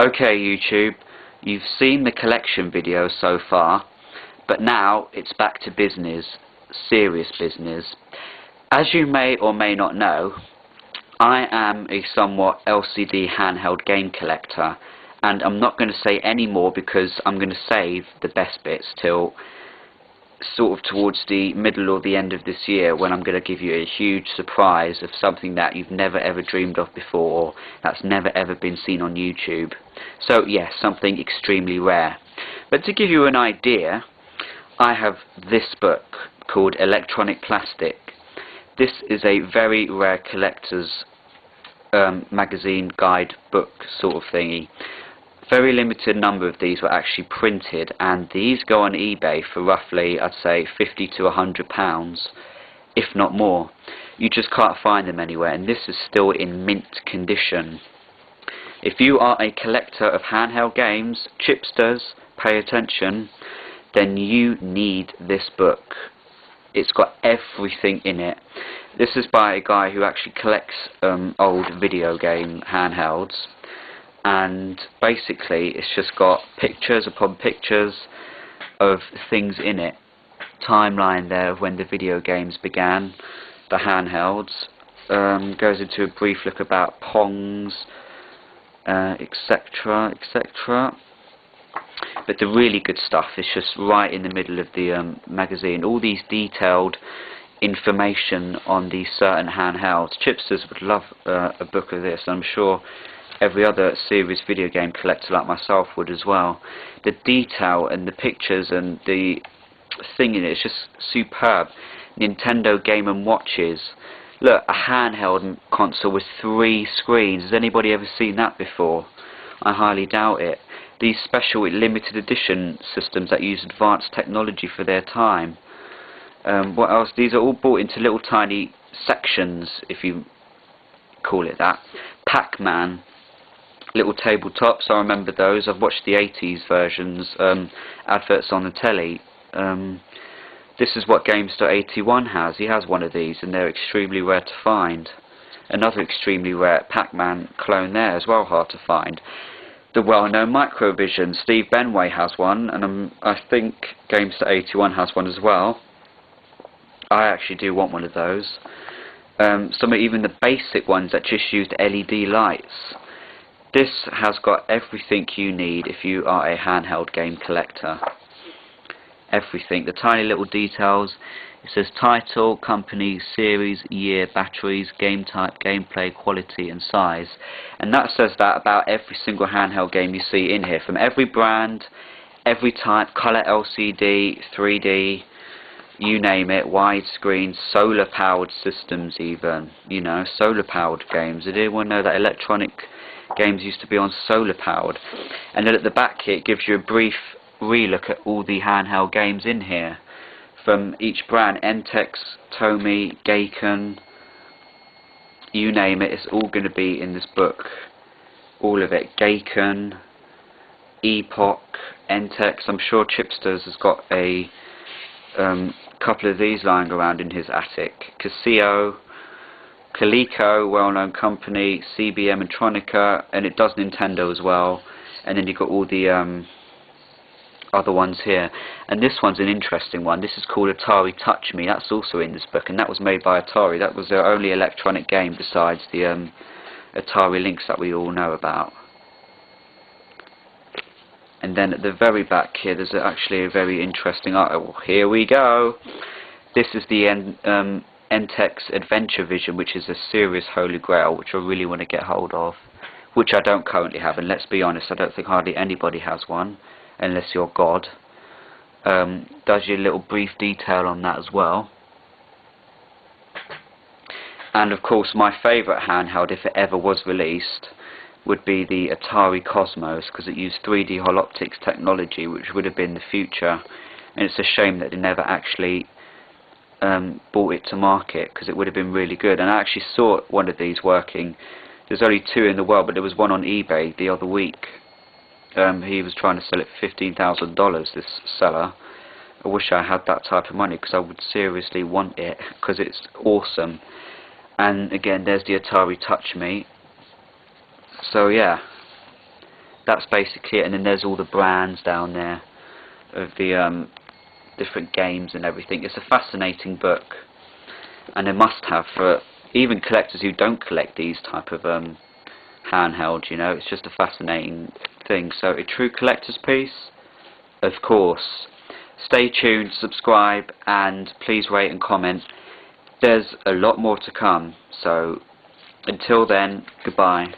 Okay, YouTube, you've seen the collection video so far, but now it's back to business, serious business. As you may or may not know, I am a somewhat LCD handheld game collector, and I'm not going to say any more because I'm going to save the best bits till sort of towards the middle or the end of this year, when I'm going to give you a huge surprise of something that you've never ever dreamed of before, or that's never ever been seen on YouTube. So yes, something extremely rare. But to give you an idea, I have this book called Electronic Plastic. This is a very rare collector's magazine guide book sort of thingy. Very limited number of these were actually printed, and these go on eBay for roughly, I'd say, £50 to £100, if not more. You just can't find them anywhere, and this is still in mint condition. If you are a collector of handheld games, chipsters, pay attention, then you need this book. It's got everything in it. This is by a guy who actually collects old video game handhelds. And basically it's just got pictures upon pictures of things in it. Timeline there of when the video games began, the handhelds. Goes into a brief look about Pongs, etc, etc. But the really good stuff is just right in the middle of the magazine. All these detailed information on these certain handhelds. Chipsters would love a book of this. I'm sure every other serious video game collector like myself would as well. The detail and the pictures and the thing in it is just superb. Nintendo Game & Watches. Look, a handheld console with 3 screens. Has anybody ever seen that before? I highly doubt it. These special limited edition systems that use advanced technology for their time. What else? These are all bought into little tiny sections, if you call it that. Pac-Man. Little tabletops, I remember those. I've watched the 80s versions, adverts on the telly. This is what Games.81 has. He has one of these, and they're extremely rare to find. Another extremely rare Pac-Man clone there as well, hard to find. The well-known Microvision, Steve Benway has one, and I think Games.81 has one as well. I actually do want one of those. Some are even the basic ones that just used LED lights. This has got everything you need if you are a handheld game collector. Everything. The tiny little details. It says title, company, series, year, batteries, game type, gameplay, quality and size. And that says that about every single handheld game you see in here. From every brand, every type, colour LCD, 3D, you name it, widescreen, solar powered systems even. You know, solar powered games. Did anyone know that electronic games used to be on solar powered? And then at the back here it gives you a brief relook at all the handheld games in here from each brand. Entex, Tomy, Gaiken, you name it, it's all going to be in this book. All of it. Gaiken, Epoch, Entex. I'm sure Chipsters has got a couple of these lying around in his attic. Casio, Coleco, well-known company, CBM and Tronica, and it does Nintendo as well. And then you've got all the other ones here. And this one's an interesting one. This is called Atari Touch Me. That's also in this book, and that was made by Atari. That was their only electronic game besides the Atari Lynx that we all know about. And then at the very back here there's actually a very interesting article. Here we go. This is the Entex Adventure Vision, which is a serious holy grail, which I really want to get hold of, which I don't currently have, and let's be honest, I don't think hardly anybody has one, unless you're God. Does you a little brief detail on that as well. And of course my favourite handheld, if it ever was released, would be the Atari Cosmos, because it used 3D holoptics technology, which would have been the future, and it's a shame that they never actually brought it to market, because it would have been really good. And I actually saw one of these working. There's only 2 in the world, but there was one on eBay the other week. He was trying to sell it for $15,000, this seller. I wish I had that type of money, because I would seriously want it, because it's awesome. And again, there's the Atari Touch Me. So yeah, that's basically it. And then there's all the brands down there of the different games and everything. It's a fascinating book, and a must-have for even collectors who don't collect these type of handhelds. You know, it's just a fascinating thing. So a true collector's piece, of course. Stay tuned, subscribe, and please rate and comment. There's a lot more to come, so until then, goodbye.